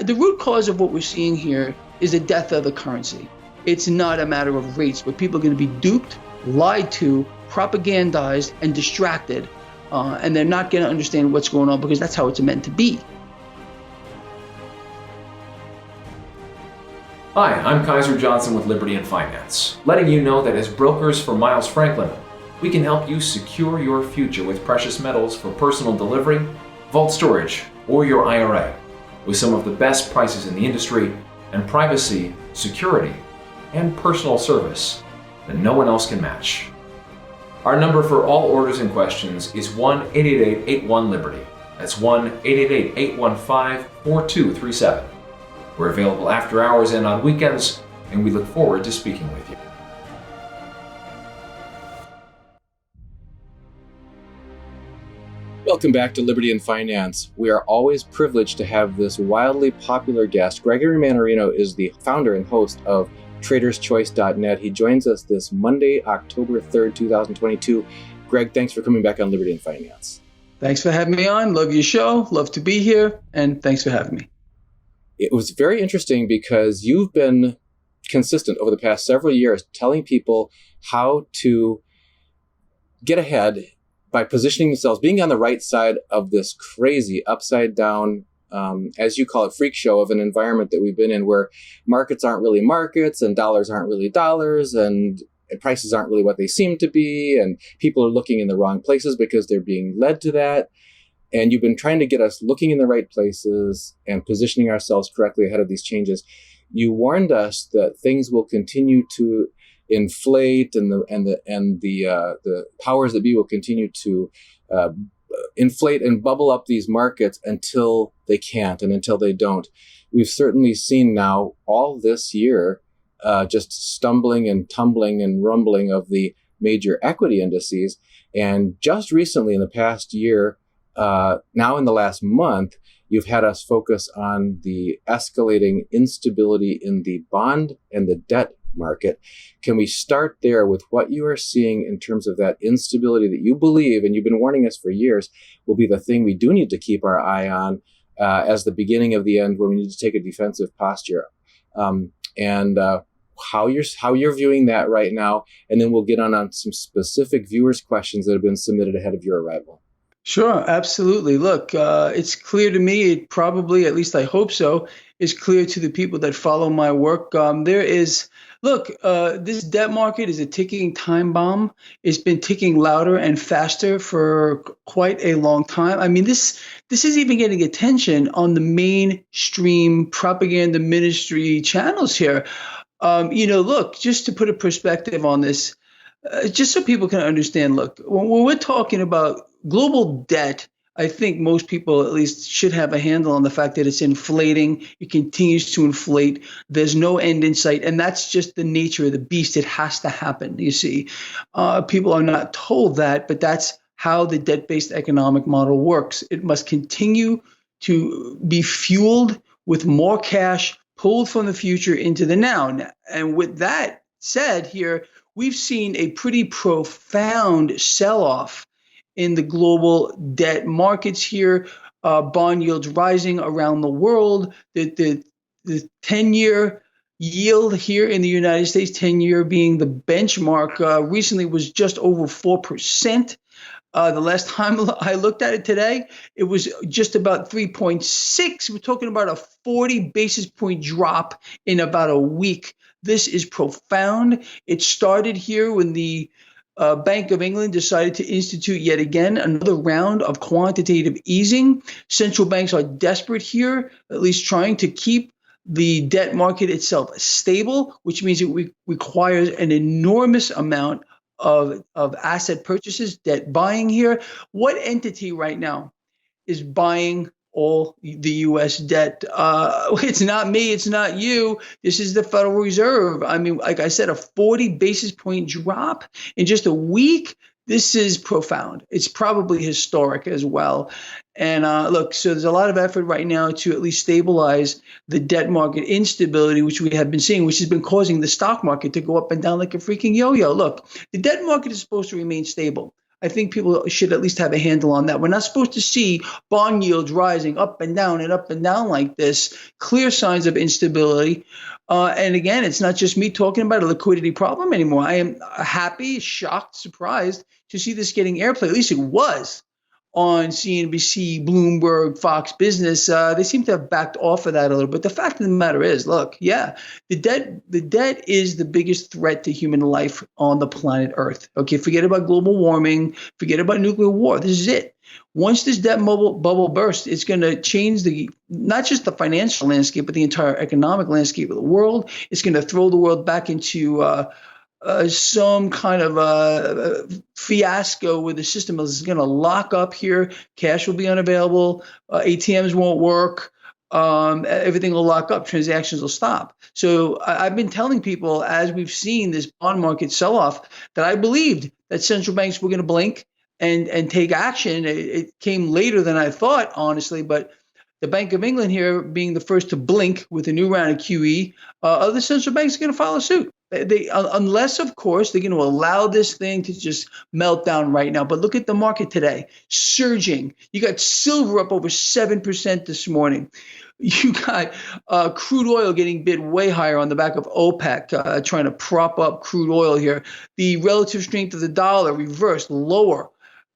the root cause of what we're seeing here is the death of the currency. It's not a matter of rates, but people are going to be duped, lied to, propagandized, and distracted. And they're not going to understand what's going on because that's how it's meant to be. Hi, I'm Kaiser Johnson with Liberty and Finance, letting you know that as brokers for Miles Franklin, we can help you secure your future with precious metals for personal delivery, vault storage, or your IRA, with some of the best prices in the industry and privacy, security, and personal service that no one else can match. Our number for all orders and questions is 1-888-81-LIBERTY. That's 1-888-815-4237. We're available after hours and on weekends, and we look forward to speaking with you. Welcome back to Liberty and Finance. We are always privileged to have this wildly popular guest. Gregory Mannarino is the founder and host of TradersChoice.net. He joins us this Monday, October 3rd, 2022. Greg, thanks for coming back on Liberty and Finance. Thanks for having me on. Love your show. Love to be here. And thanks for having me. It was very interesting because you've been consistent over the past several years telling people how to get ahead by positioning themselves, being on the right side of this crazy upside down, as you call it, freak show of an environment that we've been in where markets aren't really markets and dollars aren't really dollars and prices aren't really what they seem to be. And people are looking in the wrong places because they're being led to that. And you've been trying to get us looking in the right places and positioning ourselves correctly ahead of these changes. You warned us that things will continue to inflate, and the powers that be will continue to inflate and bubble up these markets until they can't and until they don't. We've certainly seen now all this year just stumbling and tumbling and rumbling of the major equity indices. And just recently in the past year, now in the last month, you've had us focus on the escalating instability in the bond and the debt market. Can we start there with what you are seeing in terms of that instability that you believe, and you've been warning us for years, will be the thing we do need to keep our eye on as the beginning of the end when we need to take a defensive posture, and how you're viewing that right now, and then we'll get on some specific viewers' questions that have been submitted ahead of your arrival. Sure, absolutely. Look, it's clear to me, it probably, at least I hope so, is clear to the people that follow my work. This debt market is a ticking time bomb. It's been ticking louder and faster for quite a long time. I mean, this is even getting attention on the mainstream propaganda ministry channels here. Look, just to put a perspective on this, just so people can understand, look, when we're talking about global debt, I think most people at least should have a handle on the fact that it's inflating. It continues to inflate. There's no end in sight. And that's just the nature of the beast. It has to happen, you see. People are not told that, but that's how the debt-based economic model works. It must continue to be fueled with more cash pulled from the future into the now. And with that said here, we've seen a pretty profound sell-off in the global debt markets here, bond yields rising around the world. The 10-year yield here in the United States, 10-year being the benchmark, recently was just over 4%. The last time I looked at it today, it was just about 3.6. We're talking about a 40 basis point drop in about a week. This is profound. It started here when the Bank of England decided to institute yet again another round of quantitative easing. Central banks are desperate here, at least trying to keep the debt market itself stable, which means it requires an enormous amount of asset purchases, debt buying here. What entity right now is buying all the U.S. debt? It's not me. It's not you. This is the Federal Reserve. I mean, like I said, a 40 basis point drop in just a week. This is profound. It's probably historic as well. And look, so there's a lot of effort right now to at least stabilize the debt market instability, which we have been seeing, which has been causing the stock market to go up and down like a freaking yo-yo. Look, the debt market is supposed to remain stable. I think people should at least have a handle on that. We're not supposed to see bond yields rising up and up and down like this, clear signs of instability. And again, it's not just me talking about a liquidity problem anymore. I am happy, shocked, surprised to see this getting airplay. At least it was on CNBC, Bloomberg, Fox Business. They seem to have backed off of that a little bit. The fact of the matter is, look, yeah, the debt is the biggest threat to human life on the planet Earth. Okay, forget about global warming, forget about nuclear war. This is it. Once this debt bubble bursts, it's going to change the not just the financial landscape, but the entire economic landscape of the world. It's going to throw the world back into some kind of fiasco where the system is going to lock up here. Cash will be unavailable. ATMs won't work. Everything will lock up. Transactions will stop. So I've been telling people as we've seen this bond market sell off that I believed that central banks were going to blink and take action. It came later than I thought, honestly, but the Bank of England here being the first to blink with a new round of QE, other central banks are going to follow suit. Unless, of course, they're going to allow this thing to just melt down right now. But look at the market today, surging. You got silver up over 7% this morning. You got crude oil getting bid way higher on the back of OPEC, trying to prop up crude oil here. The relative strength of the dollar reversed lower.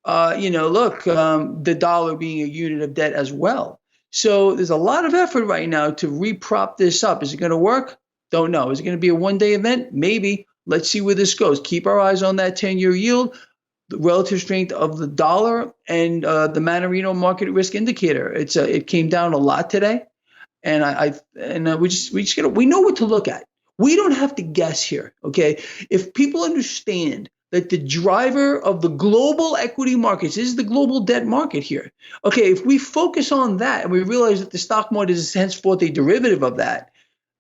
Look, the dollar being a unit of debt as well. So there's a lot of effort right now to reprop this up. Is it going to work? Don't know. Is it going to be a one-day event? Maybe. Let's see where this goes. Keep our eyes on that 10-year yield, the relative strength of the dollar, and the Mannarino market risk indicator. It came down a lot today, and we know what to look at. We don't have to guess here. Okay, if people understand that the driver of the global equity markets is the global debt market here. Okay, if we focus on that and we realize that the stock market is henceforth a derivative of that,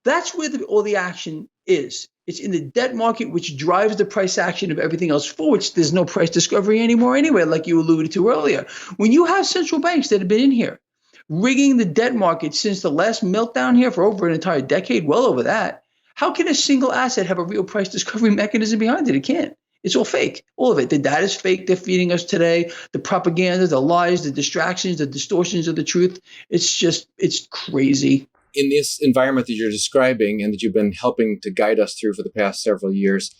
that's where all the action is. It's in the debt market, which drives the price action of everything else for which there's no price discovery anymore anyway, like you alluded to earlier. When you have central banks that have been in here rigging the debt market since the last meltdown here for over an entire decade, well over that, how can a single asset have a real price discovery mechanism behind it? It can't. It's all fake. All of it. The data is fake. They're feeding us today. The propaganda, the lies, the distractions, the distortions of the truth. It's crazy. In this environment that you're describing and that you've been helping to guide us through for the past several years,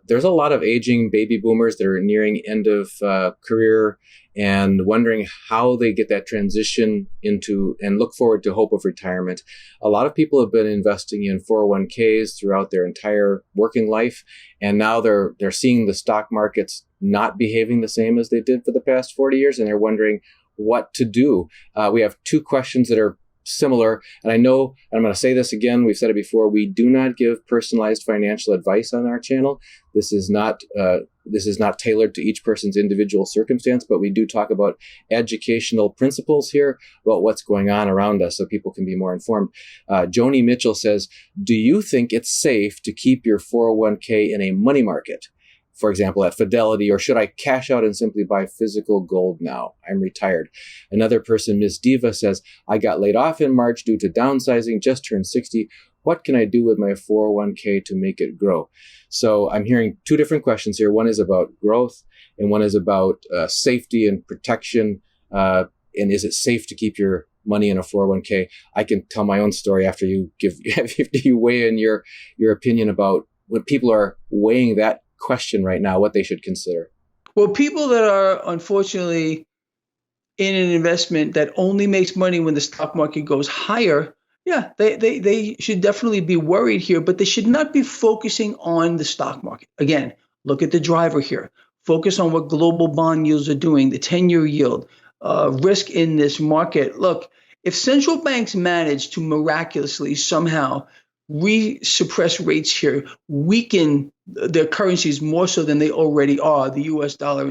there's a lot of aging baby boomers that are nearing end of career and wondering how they get that transition into and look forward to hope of retirement. A lot of people have been investing in 401ks throughout their entire working life, and now they're seeing the stock markets not behaving the same as they did for the past 40 years, and they're wondering what to do. We have two questions that are similar. And I know, and I'm going to say this again, we've said it before, we do not give personalized financial advice on our channel. This is not tailored to each person's individual circumstance, but we do talk about educational principles here about what's going on around us so people can be more informed. Joni Mitchell says, do you think it's safe to keep your 401k in a money market? For example, at Fidelity, or should I cash out and simply buy physical gold now? I'm retired. Another person, Miss Diva, says, I got laid off in March due to downsizing, just turned 60. What can I do with my 401k to make it grow? So I'm hearing two different questions here. One is about growth, and one is about safety and protection. And is it safe to keep your money in a 401k? I can tell my own story after you after you weigh in your opinion about when people are weighing that question right now, what they should consider. Well, people that are unfortunately in an investment that only makes money when the stock market goes higher, yeah, they should definitely be worried here, but they should not be focusing on the stock market. Again, look at the driver here. Focus on what global bond yields are doing, the 10-year yield, risk in this market. Look, if central banks manage to miraculously somehow suppress rates here, weaken their currencies more so than they already are, the US dollar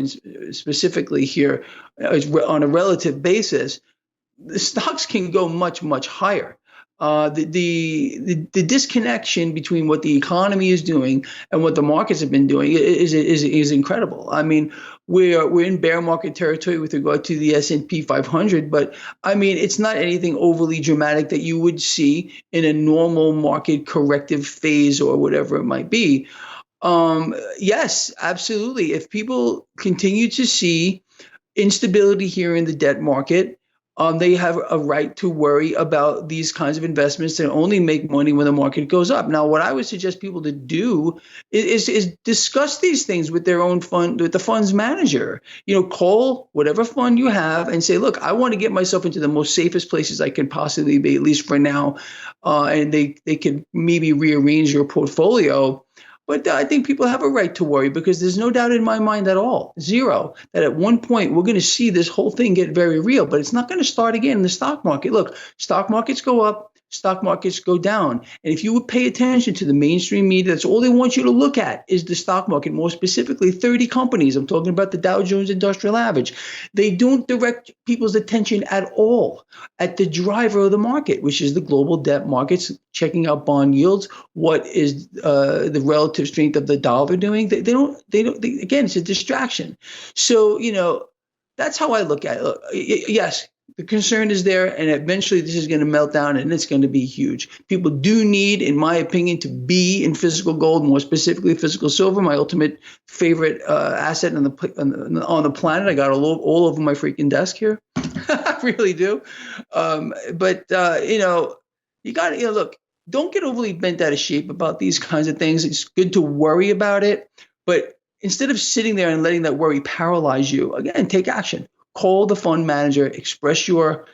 specifically here on a relative basis, the stocks can go much, much higher. The disconnection between what the economy is doing and what the markets have been doing is incredible. I mean, we're in bear market territory with regard to the S&P 500, but I mean, it's not anything overly dramatic that you would see in a normal market corrective phase or whatever it might be. Yes, absolutely. If people continue to see instability here in the debt market, they have a right to worry about these kinds of investments that only make money when the market goes up. Now, what I would suggest people to do is discuss these things with their own fund, with the fund's manager. Call whatever fund you have and say, "Look, I want to get myself into the most safest places I can possibly be, at least for now," and they can maybe rearrange your portfolio. But I think people have a right to worry because there's no doubt in my mind at all, zero, that at one point we're going to see this whole thing get very real. But it's not going to start again in the stock market. Look, stock markets go up, stock markets go down. And if you would pay attention to the mainstream media, that's all they want you to look at is the stock market, more specifically 30 companies. I'm talking about the Dow Jones Industrial Average. They don't direct people's attention at all at the driver of the market, which is the global debt markets, checking out bond yields, what is the relative strength of the dollar doing. Again, it's a distraction. So, that's how I look at it. Look, yes, the concern is there, and eventually this is going to melt down, and it's going to be huge. People do need, in my opinion, to be in physical gold, more specifically physical silver, my ultimate favorite asset on the planet. I got all over my freaking desk here. I really do. But you got to, look, don't get overly bent out of shape about these kinds of things. It's good to worry about it, but instead of sitting there and letting that worry paralyze you, again, take action. Call the fund manager, express your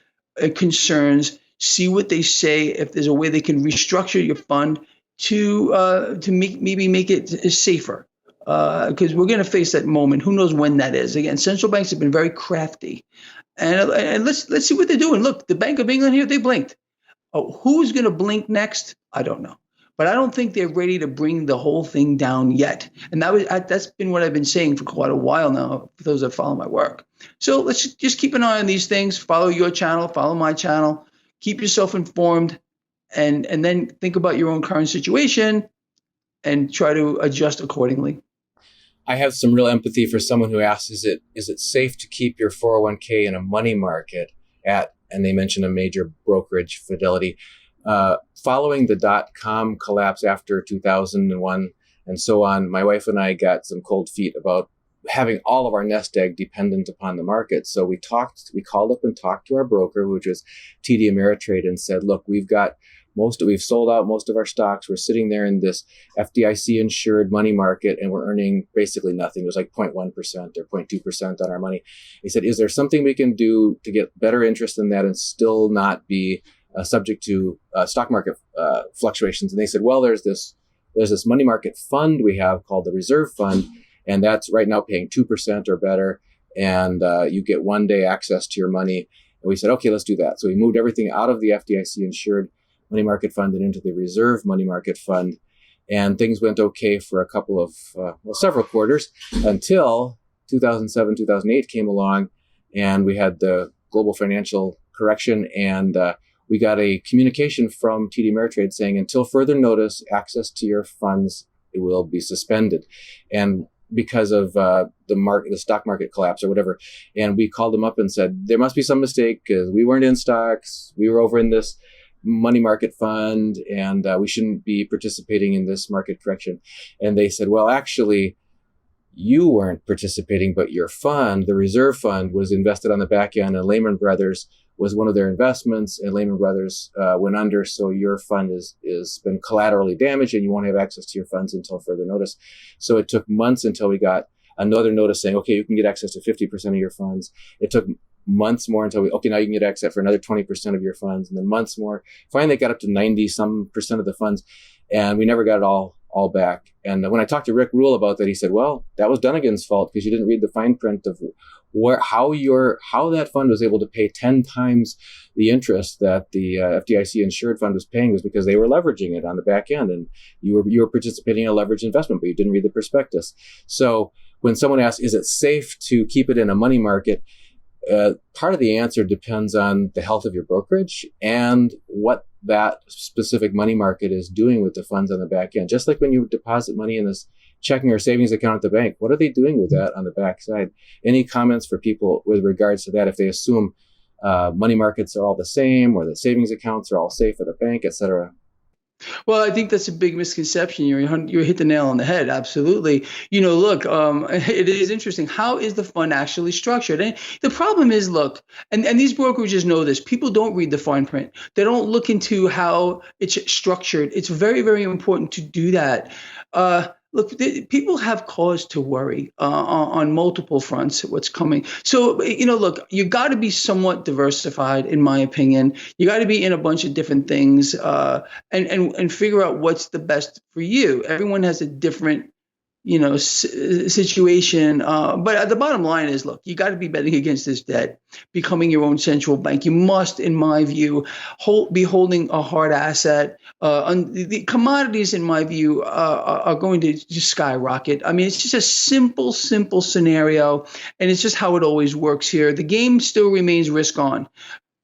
concerns, see what they say. If there's a way they can restructure your fund to maybe make it safer, because we're going to face that moment. Who knows when that is? Again, central banks have been very crafty, and let's see what they're doing. Look, the Bank of England here, they blinked. Oh, who's going to blink next? I don't know. But I don't think they're ready to bring the whole thing down yet. And that's been what I've been saying for quite a while now, for those that follow my work. So let's just keep an eye on these things. Follow your channel, follow my channel, keep yourself informed, and then think about your own current situation and try to adjust accordingly. I have some real empathy for someone who asks, is it safe to keep your 401k in a money market and they mention a major brokerage, Fidelity. Following the dot-com collapse after 2001 and so on, my wife and I got some cold feet about having all of our nest egg dependent upon the market. So we called up and talked to our broker, which was TD Ameritrade, and said, look, we've sold out most of our stocks. We're sitting there in this FDIC insured money market and we're earning basically nothing. It was like 0.1% or 0.2% on our money. He said, is there something we can do to get better interest than that and still not be subject to stock market fluctuations? And they said, well, there's this money market fund we have called the Reserve Fund, and that's right now paying 2% or better. And you get one day access to your money. And we said, okay, let's do that. So we moved everything out of the FDIC insured money market fund and into the Reserve money market fund. And things went okay for a couple of, several quarters until 2007, 2008 came along and we had the global financial correction. And we got a communication from TD Ameritrade saying, until further notice, access to your funds will be suspended. And because of the stock market collapse or whatever. And we called them up and said, there must be some mistake because we weren't in stocks. We were over in this money market fund and we shouldn't be participating in this market correction. And they said, well, actually, you weren't participating, but your fund, the Reserve Fund, was invested on the back end, and Lehman Brothers was one of their investments, and Lehman Brothers went under. So your fund is been collaterally damaged and you won't have access to your funds until further notice. So it took months until we got another notice saying, okay, you can get access to 50% of your funds. It took months more until now you can get access for another 20% of your funds, and then months more. Finally, it got up to 90% of the funds, and we never got it all back. And when I talked to Rick Rule about that, he said, well, that was Dunnigan's fault because you didn't read the fine print of how that fund was able to pay 10 times the interest that the FDIC insured fund was paying, was because they were leveraging it on the back end, and you were participating in a leveraged investment, but you didn't read the prospectus. So when someone asks, is it safe to keep it in a money market? Part of the answer depends on the health of your brokerage and what that specific money market is doing with the funds on the back end. Just like when you deposit money in this checking or savings account at the bank, what are they doing with that on the back side? Any comments for people with regards to that, if they assume money markets are all the same or the savings accounts are all safe at the bank, et cetera? Well, I think that's a big misconception. You hit the nail on the head. Absolutely. Look, it is interesting. How is the fund actually structured? And the problem is, look, and these brokerages know this. People don't read the fine print. They don't look into how it's structured. It's very, very important to do that. Look, people have cause to worry on multiple fronts. What's coming? So, look, you got to be somewhat diversified, in my opinion. You got to be in a bunch of different things. And figure out what's the best for you. Everyone has a different, situation. But the bottom line is, look, you got to be betting against this debt, becoming your own central bank. You must, in my view, be holding a hard asset. The commodities, in my view, are going to just skyrocket. I mean, it's just a simple, simple scenario, and it's just how it always works here. The game still remains risk on,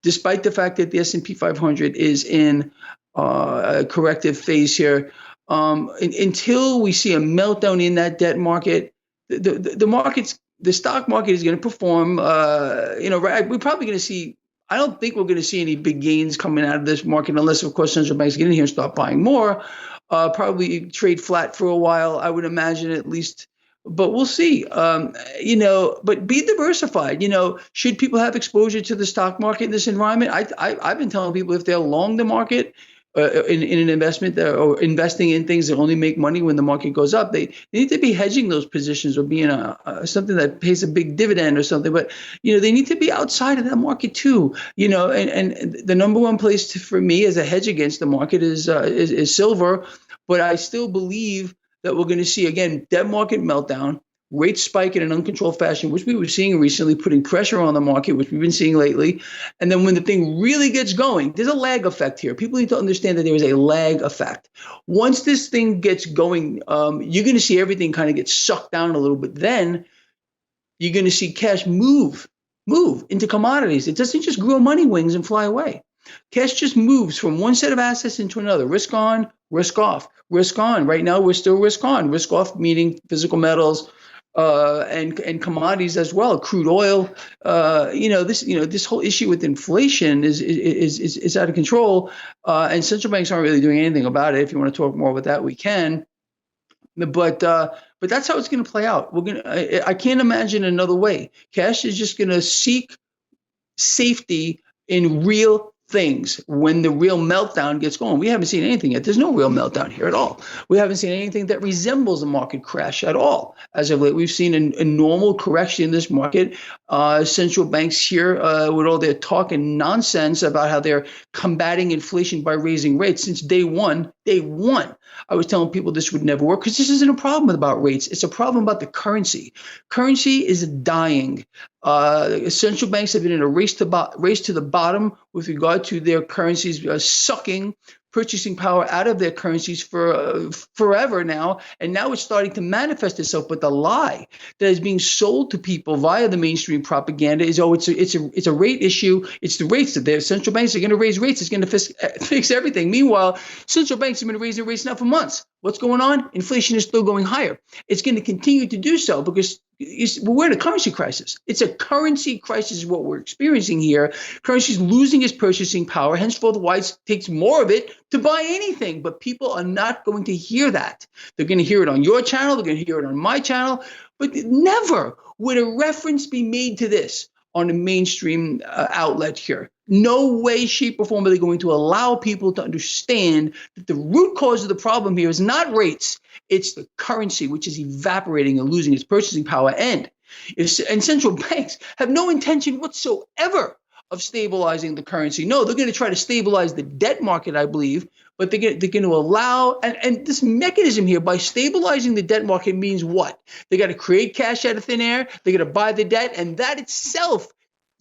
despite the fact that the S&P 500 is in a corrective phase here. Until we see a meltdown in that debt market, the stock market is going to perform. We're probably going to see. I don't think we're going to see any big gains coming out of this market unless, of course, central banks get in here and start buying more. Probably trade flat for a while, I would imagine, at least, but we'll see. But be diversified. Should people have exposure to the stock market in this environment? I've been telling people if they're long the market in an investment or investing in things that only make money when the market goes up, they need to be hedging those positions or being something that pays a big dividend or something. But they need to be outside of that market too. And the number one place for me as a hedge against the market is silver. But I still believe that we're going to see, again, debt market meltdown, rates spike in an uncontrolled fashion, which we were seeing recently, putting pressure on the market, which we've been seeing lately. And then when the thing really gets going, there's a lag effect here. People need to understand that there is a lag effect. Once this thing gets going, you're going to see everything kind of get sucked down a little bit. Then you're going to see cash move into commodities. It doesn't just grow money wings and fly away. Cash just moves from one set of assets into another. Risk on, risk off, risk on. Right now, we're still risk on. Risk off meaning physical metals and commodities as well. Crude oil. This whole issue with inflation is out of control, and central banks aren't really doing anything about it. If you want to talk more about that, we can. But that's how it's going to play out. I can't imagine another way. Cash is just going to seek safety in real things when the real meltdown gets going. We haven't seen anything yet. There's no real meltdown here at all. We haven't seen anything that resembles a market crash at all. As of late, we've seen a normal correction in this market. Central banks here, with all their talk and nonsense about how they're combating inflation by raising rates since day one, I was telling people this would never work because this isn't a problem about rates. It's a problem about the currency. Currency is dying. Central banks have been in a race to the bottom with regard to their currencies, sucking purchasing power out of their currencies for forever now, and now it's starting to manifest itself. But the lie that is being sold to people via the mainstream propaganda is, it's a rate issue. It's the rates that their central banks are going to raise rates. It's going to fix everything. Meanwhile, central banks have been raising rates now for months. What's going on? Inflation is still going higher. It's going to continue to do so because we're in a currency crisis. It's a currency crisis is what we're experiencing here. Currency is losing its purchasing power. Henceforth, why it takes more of it to buy anything. But people are not going to hear that. They're going to hear it on your channel. They're going to hear it on my channel. But never would a reference be made to this on a mainstream outlet here. No way, shape, or form are they going to allow people to understand that the root cause of the problem here is not rates. It's the currency, which is evaporating and losing its purchasing power. And central banks have no intention whatsoever of stabilizing the currency. No, they're going to try to stabilize the debt market, I believe, but they're going to allow, and this mechanism here, by stabilizing the debt market means what? They got to create cash out of thin air, they're going to buy the debt, and that itself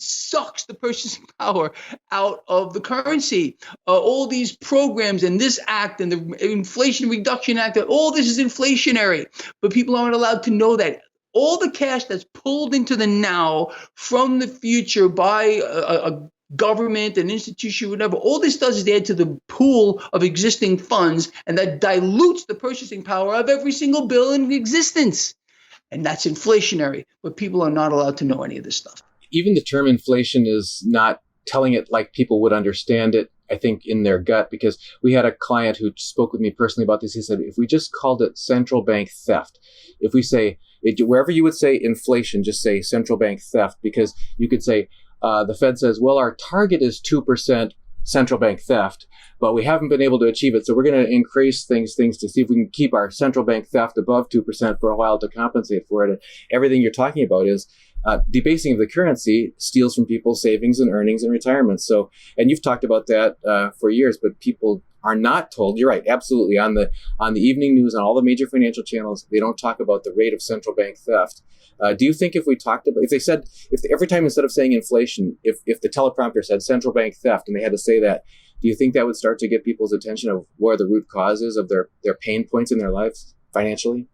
sucks the purchasing power out of the currency. All these programs and this act and the Inflation Reduction Act, all this is inflationary, but people aren't allowed to know that. All the cash that's pulled into the now from the future by a government, an institution, whatever, all this does is add to the pool of existing funds, and that dilutes the purchasing power of every single bill in existence. And that's inflationary, but people are not allowed to know any of this stuff. Even the term inflation is not telling it like people would understand it. I think, in their gut, because we had a client who spoke with me personally about this. He said, if we just called it central bank theft, if we say, wherever you would say inflation, just say central bank theft, because you could say, the Fed says, well, our target is 2% central bank theft, but we haven't been able to achieve it. So we're going to increase things to see if we can keep our central bank theft above 2% for a while to compensate for it. And everything you're talking about is debasing of the currency steals from people's savings and earnings and retirement. So, and you've talked about that for years, but people are not told. You're right, absolutely. On the evening news, on all the major financial channels, they don't talk about the rate of central bank theft. Do you think if we talked about, if they said, if every time instead of saying inflation, if the teleprompter said central bank theft and they had to say that, do you think that would start to get people's attention of where the root causes of their pain points in their lives financially?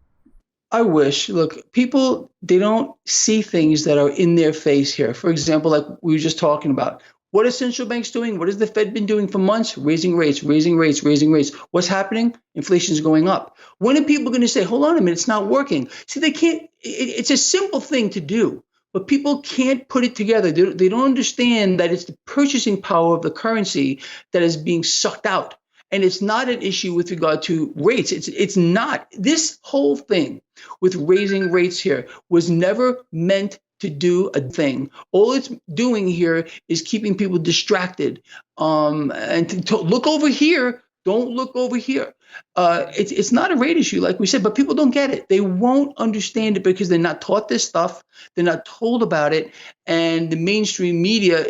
I wish. Look, people, they don't see things that are in their face here. For example, like we were just talking about, what are central banks doing? What has the Fed been doing for months? Raising rates, raising rates, raising rates. What's happening? Inflation is going up. When are people going to say, hold on a minute, it's not working? See, they can't, it's a simple thing to do, but people can't put it together. They don't understand that it's the purchasing power of the currency that is being sucked out. And it's not an issue with regard to rates. It's not. This whole thing with raising rates here was never meant to do a thing. All it's doing here is keeping people distracted. And to look over here, don't look over here. It's not a rate issue, like we said, but people don't get it. They won't understand it because they're not taught this stuff. They're not told about it. And the mainstream media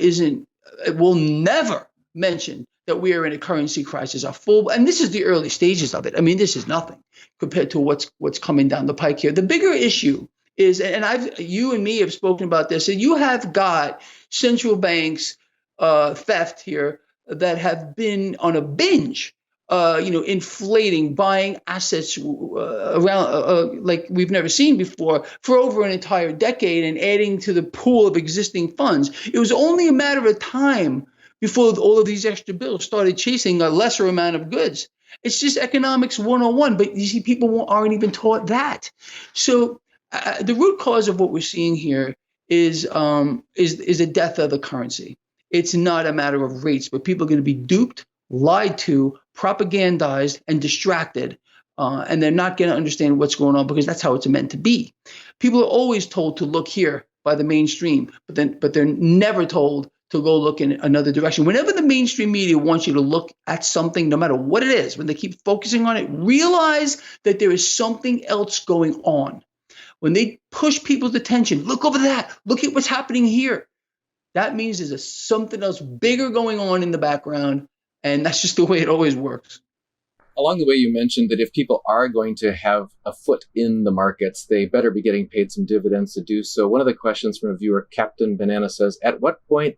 will never mention that we are in a currency crisis, and this is the early stages of it. I mean, this is nothing compared to what's coming down the pike here. The bigger issue is, and you and me have spoken about this, and you have got central banks theft here that have been on a binge, inflating, buying assets around like we've never seen before for over an entire decade and adding to the pool of existing funds. It was only a matter of time before all of these extra bills started chasing a lesser amount of goods. It's just economics 101, but you see, people aren't even taught that. So the root cause of what we're seeing here is a death of the currency. It's not a matter of rates, but people are going to be duped, lied to, propagandized, and distracted. And they're not going to understand what's going on because that's how it's meant to be. People are always told to look here by the mainstream, but they're never told to go look in another direction. Whenever the mainstream media wants you to look at something, no matter what it is, when they keep focusing on it, realize that there is something else going on. When they push people's attention, look over that, look at what's happening here. That means there's something else bigger going on in the background, and that's just the way it always works. Along the way, you mentioned that if people are going to have a foot in the markets, they better be getting paid some dividends to do so. One of the questions from a viewer, Captain Banana, says, at what point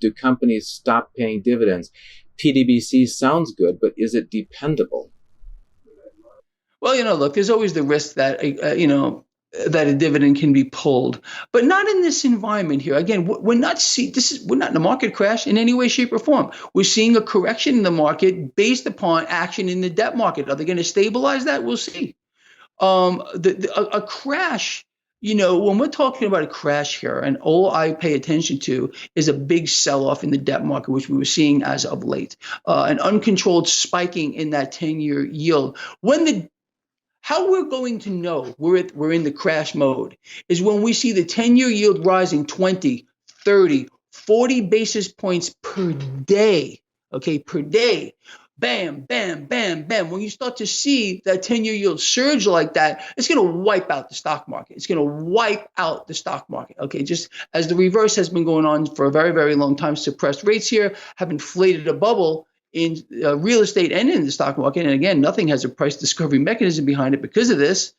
do companies stop paying dividends? PDBC sounds good, but is it dependable? Well, look, there's always the risk that, that a dividend can be pulled, but not in this environment here. Again, we're not in a market crash in any way, shape, or form. We're seeing a correction in the market based upon action in the debt market. Are they going to stabilize that? We'll see. A crash, when we're talking about a crash here, and all I pay attention to is a big sell-off in the debt market, which we were seeing as of late, an uncontrolled spiking in that 10-year yield. How we're going to know we're in the crash mode is when we see the 10-year yield rising 20, 30, 40 basis points per day, okay, per day. Bam, bam, bam, bam. When you start to see that 10-year yield surge like that, it's going to wipe out the stock market. It's going to wipe out the stock market, okay, just as the reverse has been going on for a very, very long time. Suppressed rates here have inflated a bubble in real estate and in the stock market. And again, nothing has a price discovery mechanism behind it because of this.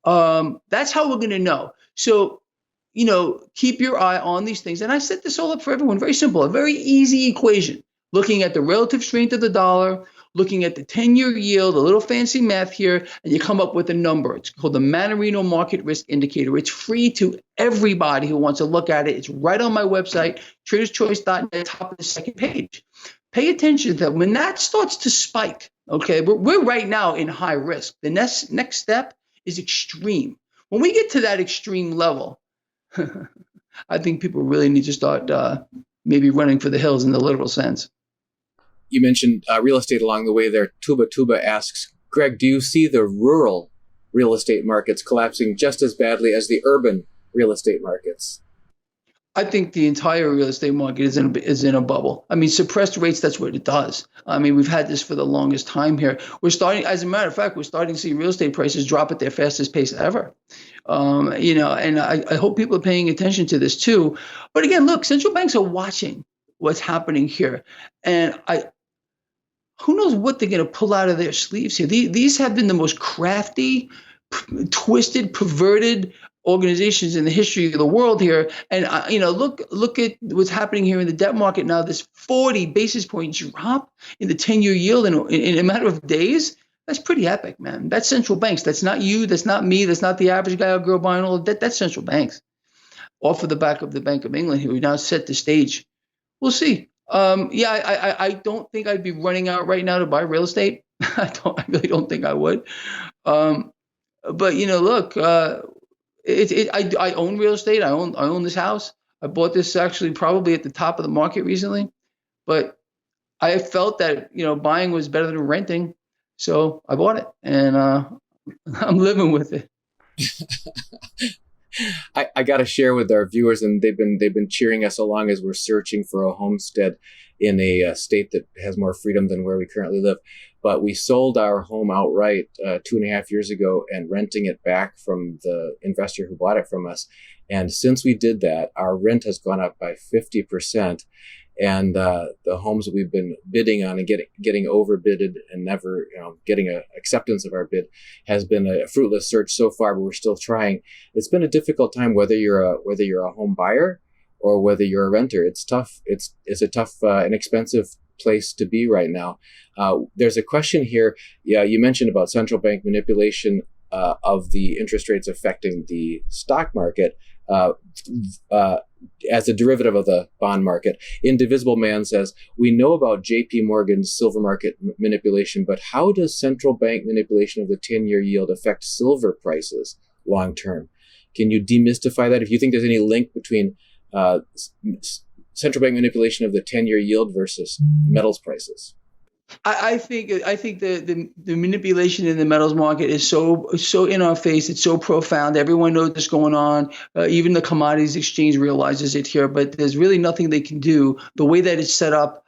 That's how we're going to know. So, keep your eye on these things. And I set this all up for everyone. Very simple, a very easy equation. Looking at the relative strength of the dollar, looking at the 10-year yield, a little fancy math here, and you come up with a number. It's called the Mannarino Market Risk Indicator. It's free to everybody who wants to look at it. It's right on my website, traderschoice.net, top of the second page. Pay attention to that. When that starts to spike, okay, we're right now in high risk. The next step is extreme. When we get to that extreme level, I think people really need to start maybe running for the hills in the literal sense. You mentioned real estate along the way there. Tuba Tuba asks, Greg, do you see the rural real estate markets collapsing just as badly as the urban real estate markets? I think the entire real estate market is in a bubble. I mean, suppressed rates, that's what it does. I mean, we've had this for the longest time here. We're starting, as a matter of fact, we're starting to see real estate prices drop at their fastest pace ever. And I hope people are paying attention to this too. But again, look, central banks are watching what's happening here. And who knows what they're going to pull out of their sleeves here. These have been the most crafty, twisted, perverted organizations in the history of the world here. And look at what's happening here in the debt market now. This 40 basis point drop in the 10-year yield in a matter of days. That's pretty epic, man. That's central banks. That's not you. That's not me. That's not the average guy or girl buying all of that. That's central banks. Off of the back of the Bank of England, who now set the stage. We'll see. Yeah, I don't think I'd be running out right now to buy real estate. I really don't think I would. But look, I own real estate. I own this house. I bought this actually probably at the top of the market recently, but I felt that buying was better than renting, so I bought it, and I'm living with it. I got to share with our viewers, and they've been cheering us along as we're searching for a homestead in a state that has more freedom than where we currently live. But we sold our home outright 2.5 years ago and renting it back from the investor who bought it from us. And since we did that, our rent has gone up by 50%. And the homes that we've been bidding on and getting overbidded and never getting a acceptance of our bid has been a fruitless search so far, but we're still trying. It's been a difficult time whether you're a home buyer or whether you're a renter. It's tough. It's a tough and expensive place to be right now. There's a question here. Yeah, you mentioned about central bank manipulation of the interest rates affecting the stock market. As a derivative of the bond market. Indivisible Man says, we know about JP Morgan's silver market manipulation, but how does central bank manipulation of the 10-year yield affect silver prices long term? Can you demystify that? If you think there's any link between central bank manipulation of the 10-year yield versus metals prices? I think the manipulation in the metals market is so in our face. It's so profound. Everyone knows what's going on. Even the commodities exchange realizes it here. But there's really nothing they can do. The way that it's set up,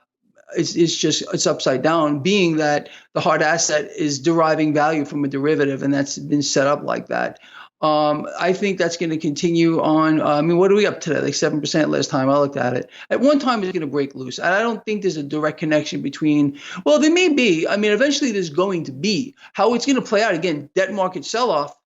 it's upside down. Being that the hard asset is deriving value from a derivative, and that's been set up like that. I think that's going to continue on. I mean, what are we up today? Like 7% last time I looked at it. At one time, it's going to break loose. And I don't think there's a direct connection between, well, there may be. I mean, eventually there's going to be. How it's going to play out, again, debt market sell-off,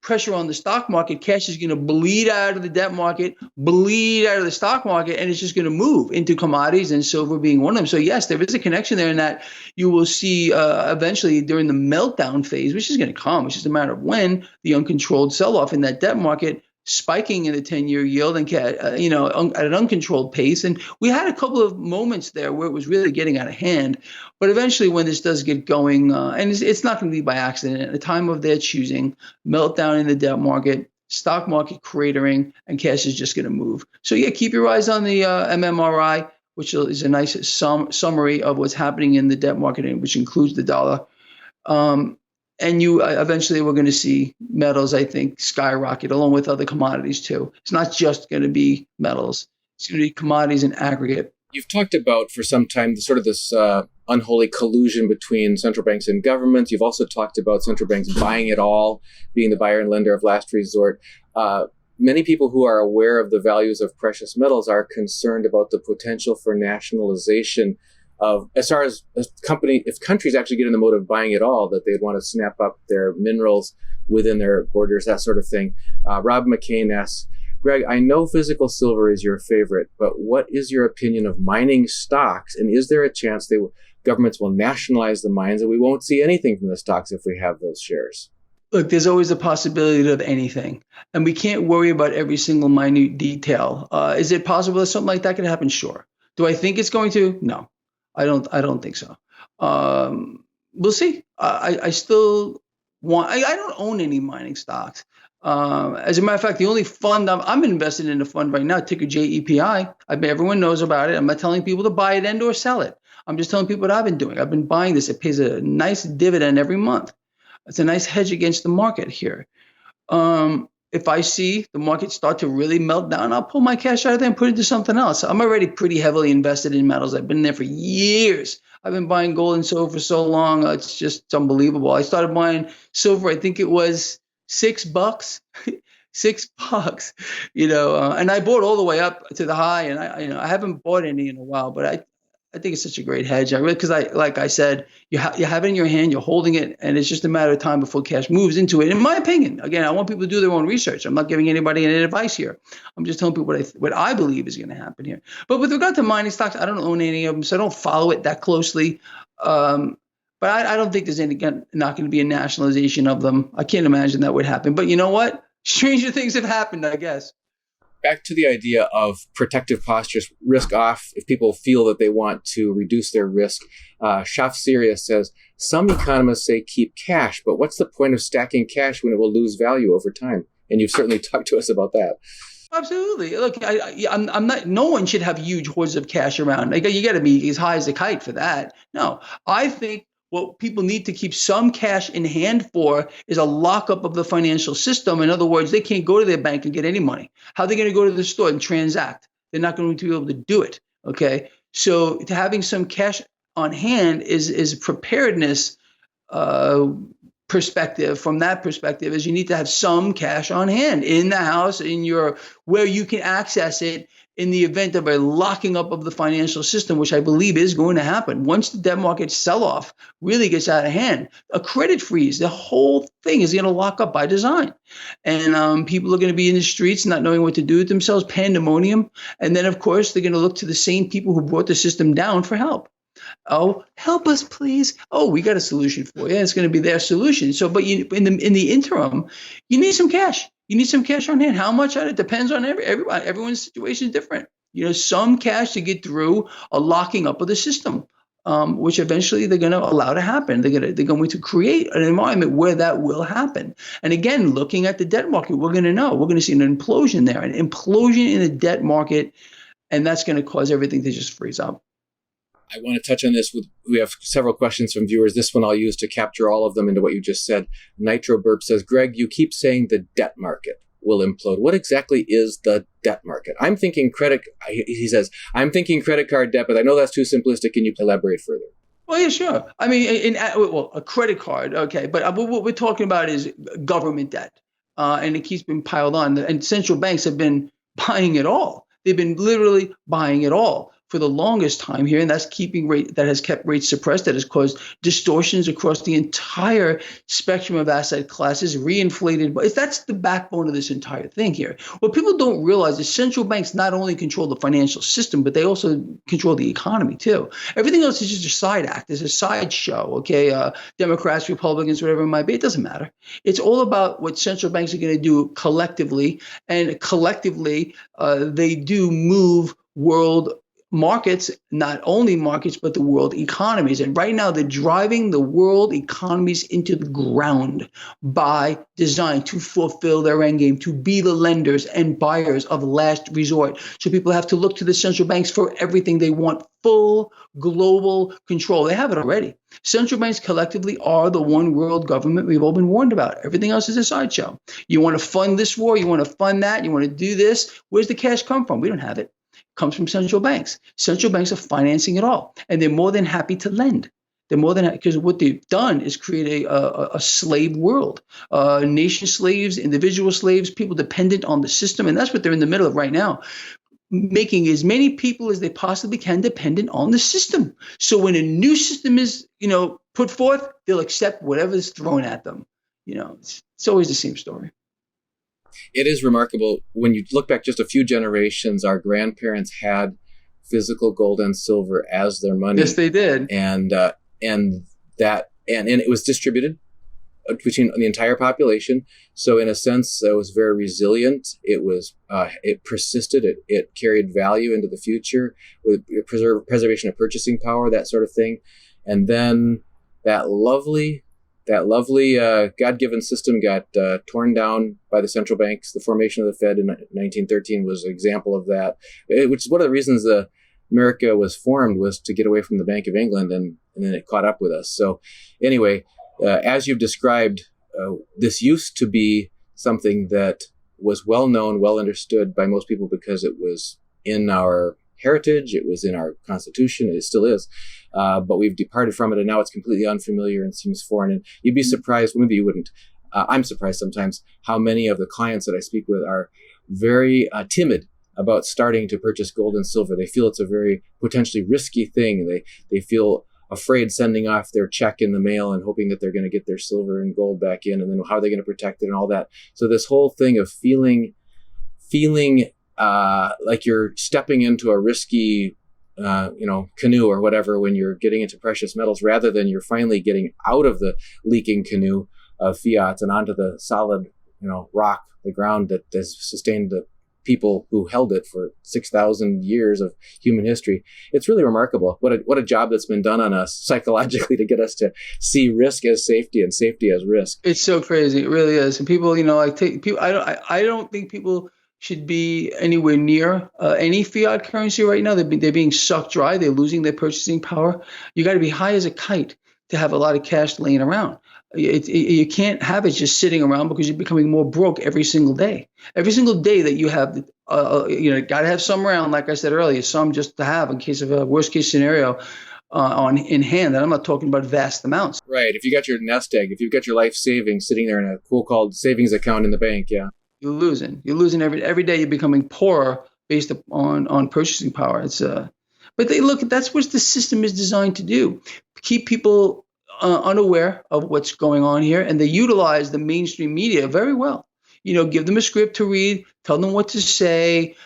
pressure on the stock market, cash is going to bleed out of the debt market, bleed out of the stock market, and it's just going to move into commodities, and silver being one of them. So yes, there is a connection there in that you will see eventually during the meltdown phase, which is going to come, it's just a matter of when, the uncontrolled sell-off in that debt market spiking in the 10-year yield and at an uncontrolled pace. And we had a couple of moments there where it was really getting out of hand. But eventually when this does get going, and it's not going to be by accident, at a time of their choosing, meltdown in the debt market, stock market cratering, and cash is just going to move. So yeah, keep your eyes on the MMRI, which is a nice summary of what's happening in the debt market, which includes the dollar. And you eventually we're going to see metals, I think, skyrocket along with other commodities too. It's not just going to be metals. It's going to be commodities in aggregate. You've talked about for some time sort of this unholy collusion between central banks and governments. You've also talked about central banks buying it all, being the buyer and lender of last resort. Many people who are aware of the values of precious metals are concerned about the potential for nationalization of, as far as if countries actually get in the mode of buying it all, that they'd want to snap up their minerals within their borders, that sort of thing. Rob McCain asks, Greg, I know physical silver is your favorite, but what is your opinion of mining stocks? And is there a chance governments will nationalize the mines and we won't see anything from the stocks if we have those shares? Look, there's always a possibility of anything, and we can't worry about every single minute detail. Is it possible that something like that could happen? Sure. Do I think it's going to? No. I don't think so. We'll see. I still want. I don't own any mining stocks. As a matter of fact, the only fund I'm invested in a fund right now, ticker JEPI. Mean, everyone knows about it. I'm not telling people to buy it and or sell it. I'm just telling people what I've been doing. I've been buying this. It pays a nice dividend every month. It's a nice hedge against the market here. If I see the market start to really melt down, I'll pull my cash out of there and put it into something else. I'm already pretty heavily invested in metals. I've been there for years. I've been buying gold and silver for so long. It's just unbelievable. I started buying silver, I think it was $6, $6, and I bought all the way up to the high, and I haven't bought any in a while, but I think it's such a great hedge. I really, because like I said, you have it in your hand, you're holding it, and it's just a matter of time before cash moves into it. In my opinion, again, I want people to do their own research. I'm not giving anybody any advice here. I'm just telling people what I believe is going to happen here. But with regard to mining stocks, I don't own any of them, so I don't follow it that closely. But I don't think there's not going to be a nationalization of them. I can't imagine that would happen. But you know what? Stranger things have happened, I guess. Back to the idea of protective postures, risk off if people feel that they want to reduce their risk. Shaf Sirius says, some economists say keep cash, but what's the point of stacking cash when it will lose value over time? And you've certainly talked to us about that. Absolutely. Look, I'm not. No one should have huge hoards of cash around. Like, you got to be as high as a kite for that. No, I think what people need to keep some cash in hand for is a lockup of the financial system. In other words, they can't go to their bank and get any money. How are they going to go to the store and transact? They're not going to be able to do it. Okay, so having some cash on hand is preparedness. Perspective from that perspective is you need to have some cash on hand in the house, where you can access it in the event of a locking up of the financial system, which I believe is going to happen once the debt market sell-off really gets out of hand. A credit freeze, the whole thing is going to lock up by design, and people are going to be in the streets not knowing what to do with themselves, pandemonium, and then of course they're going to look to the same people who brought the system down for help. Oh, help us, please. Oh, we got a solution for you. It's going to be their solution. So, but in the interim, you need some cash. You need some cash on hand. How much on it depends on everybody. Everyone's situation is different. Some cash to get through a locking up of the system, which eventually they're going to allow to happen. They're going to create an environment where that will happen. And again, looking at the debt market, we're going to see an implosion there, an implosion in the debt market, and that's going to cause everything to just freeze up. I want to touch on this. We have several questions from viewers. This one I'll use to capture all of them into what you just said. Nitro Burp says, Greg, you keep saying the debt market will implode. What exactly is the debt market? He says, I'm thinking credit card debt, but I know that's too simplistic. Can you elaborate further? Well, yeah, sure. I mean, a credit card, okay. But what we're talking about is government debt, and it keeps being piled on. And central banks have been buying it all. They've been literally buying it all for the longest time here, and that has kept rates suppressed. That has caused distortions across the entire spectrum of asset classes, reinflated. But that's the backbone of this entire thing here. What people don't realize is central banks not only control the financial system, but they also control the economy too. Everything else is just a side act. It's a sideshow. Okay, Democrats, Republicans, whatever it might be, it doesn't matter. It's all about what central banks are going to do collectively, and collectively, they do move world markets, not only markets, but the world economies. And right now, they're driving the world economies into the ground by design to fulfill their end game, to be the lenders and buyers of last resort. So people have to look to the central banks for everything they want. Full global control. They have it already. Central banks collectively are the one world government we've all been warned about. Everything else is a sideshow. You want to fund this war, you want to fund that, you want to do this. Where's the cash come from? We don't have it. Comes from central banks. Central banks are financing it all, and they're more than happy to lend. They're more than, because what they've done is create a slave world, nation slaves, individual slaves, people dependent on the system, and that's what they're in the middle of right now, making as many people as they possibly can dependent on the system. So when a new system is, put forth, they'll accept whatever is thrown at them. It's always the same story. It is remarkable. When you look back just a few generations, our grandparents had physical gold and silver as their money. Yes, they did. And it was distributed between the entire population. So in a sense, it was very resilient. It persisted. It carried value into the future with preservation of purchasing power, that sort of thing. And then that lovely that lovely God-given system got torn down by the central banks. The formation of the Fed in 1913 was an example of that, which is one of the reasons America was formed, was to get away from the Bank of England, and then it caught up with us. So anyway, as you've described, this used to be something that was well known, well understood by most people because it was in our heritage, it was in our Constitution, it still is, but we've departed from it, and now it's completely unfamiliar and seems foreign. And you'd be surprised, maybe you wouldn't, I'm surprised sometimes how many of the clients that I speak with are very timid about starting to purchase gold and silver. They feel it's a very potentially risky thing. They feel afraid sending off their check in the mail and hoping that they're going to get their silver and gold back in, and then how are they going to protect it and all that. So this whole thing of feeling like you're stepping into a risky canoe or whatever when you're getting into precious metals, rather than you're finally getting out of the leaking canoe of fiat and onto the solid rock, the ground that has sustained the people who held it for 6,000 years of human history. It's really remarkable what a job that's been done on us psychologically to get us to see risk as safety and safety as risk. It's so crazy. It really is. And people, I don't think people should be anywhere near any fiat currency right now. They're being sucked dry. They're losing their purchasing power. You got to be high as a kite to have a lot of cash laying around. You can't have it just sitting around, because you're becoming more broke every single day. Every single day that you have, got to have some around, like I said earlier, some just to have in case of a worst case scenario in hand. And I'm not talking about vast amounts. Right. If you got your nest egg, if you've got your life savings sitting there in a called savings account in the bank, yeah. You're losing. Every day. You're becoming poorer based on purchasing power. But that's what the system is designed to do: keep people unaware of what's going on here, and they utilize the mainstream media very well. Give them a script to read, tell them what to say,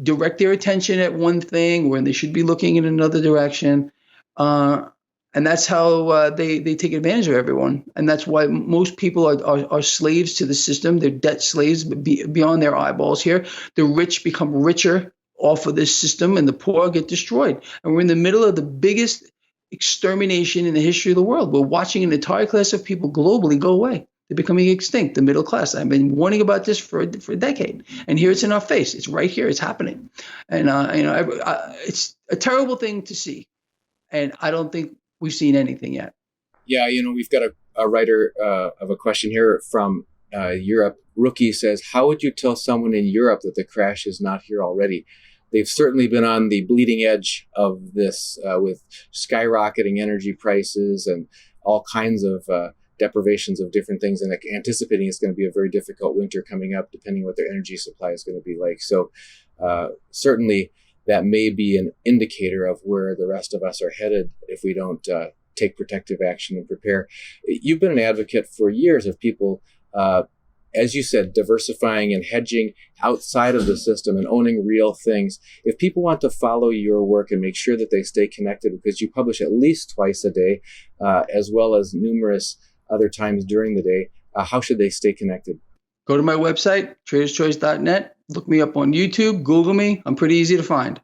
direct their attention at one thing when they should be looking in another direction. And that's how they take advantage of everyone. And that's why most people are slaves to the system. They're debt slaves beyond their eyeballs here. The rich become richer off of this system, and the poor get destroyed. And we're in the middle of the biggest extermination in the history of the world. We're watching an entire class of people globally go away. They're becoming extinct, the middle class. I've been warning about this for a decade, and here it's in our face. It's right here. It's happening, and it's a terrible thing to see. And I don't think we've seen anything yet. Yeah, we've got a writer of a question here from Europe. Rookie says, how would you tell someone in Europe that the crash is not here already? They've certainly been on the bleeding edge of this with skyrocketing energy prices and all kinds of deprivations of different things, and anticipating it's going to be a very difficult winter coming up, depending what their energy supply is going to be like. So certainly that may be an indicator of where the rest of us are headed if we don't take protective action and prepare. You've been an advocate for years of people, as you said, diversifying and hedging outside of the system and owning real things. If people want to follow your work and make sure that they stay connected, because you publish at least twice a day, as well as numerous other times during the day, how should they stay connected? Go to my website, traderschoice.net. Look me up on YouTube, Google me. I'm pretty easy to find.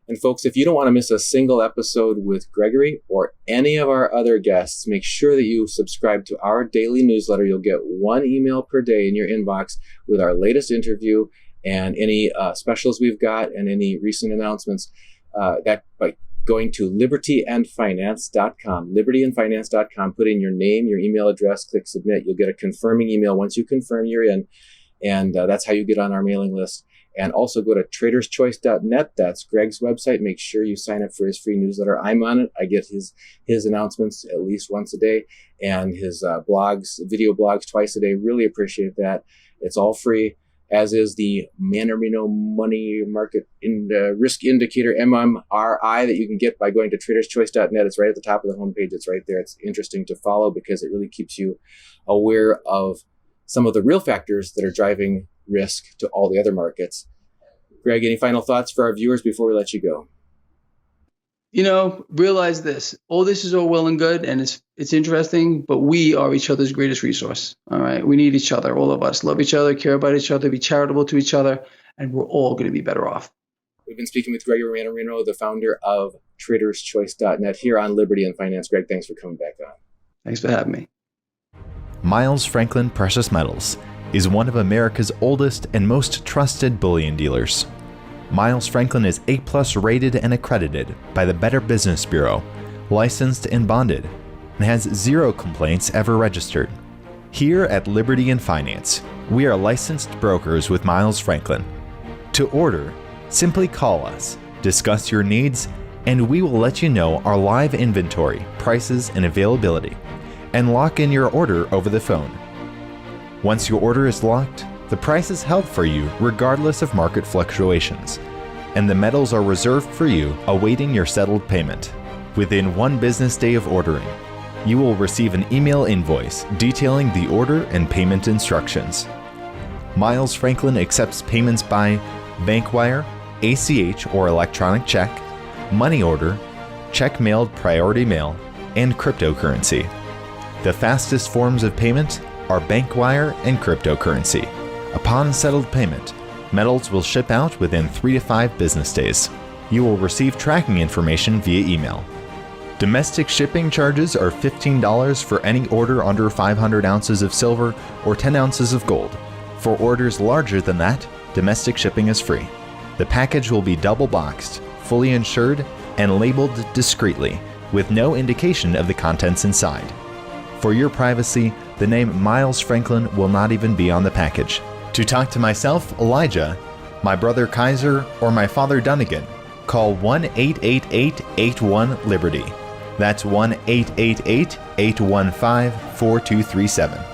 And folks, if you don't want to miss a single episode with Gregory or any of our other guests, make sure that you subscribe to our daily newsletter. You'll get one email per day in your inbox with our latest interview and any specials we've got and any recent announcements. That by going to libertyandfinance.com, libertyandfinance.com, put in your name, your email address, click submit. You'll get a confirming email. Once you confirm, you're in. And that's how you get on our mailing list. And also go to traderschoice.net. That's Greg's website. Make sure you sign up for his free newsletter. I'm on it. I get his announcements at least once a day, and his blogs, video blogs twice a day. Really appreciate that. It's all free, as is the Mannarino Money Market Risk Indicator, MMRI, that you can get by going to traderschoice.net. It's right at the top of the homepage. It's right there. It's interesting to follow because it really keeps you aware of some of the real factors that are driving risk to all the other markets. Greg, any final thoughts for our viewers before we let you go? Realize this. All this is all well and good, and it's interesting, but we are each other's greatest resource. All right. We need each other. All of us love each other, care about each other, be charitable to each other, and we're all going to be better off. We've been speaking with Gregory Mannarino, the founder of traderschoice.net, here on Liberty and Finance. Greg, thanks for coming back on. Thanks for having me. Miles Franklin Precious Metals is one of America's oldest and most trusted bullion dealers. Miles Franklin is A+ rated and accredited by the Better Business Bureau, licensed and bonded, and has 0 complaints ever registered. Here at Liberty and Finance, we are licensed brokers with Miles Franklin. To order, simply call us, discuss your needs, and we will let you know our live inventory, prices, and availability, and lock in your order over the phone. Once your order is locked, the price is held for you regardless of market fluctuations, and the metals are reserved for you awaiting your settled payment. Within 1 business day of ordering, you will receive an email invoice detailing the order and payment instructions. Miles Franklin accepts payments by bank wire, ACH or electronic check, money order, check mailed priority mail, and cryptocurrency. The fastest forms of payment are bank wire and cryptocurrency. Upon settled payment, metals will ship out within 3 to 5 business days. You will receive tracking information via email. Domestic shipping charges are $15 for any order under 500 ounces of silver or 10 ounces of gold. For orders larger than that, domestic shipping is free. The package will be double boxed, fully insured, and labeled discreetly, with no indication of the contents inside. For your privacy, the name Miles Franklin will not even be on the package. To talk to myself, Elijah, my brother Kaiser, or my father Dunnigan, call 1-888-81-LIBERTY. That's 1-888-815-4237.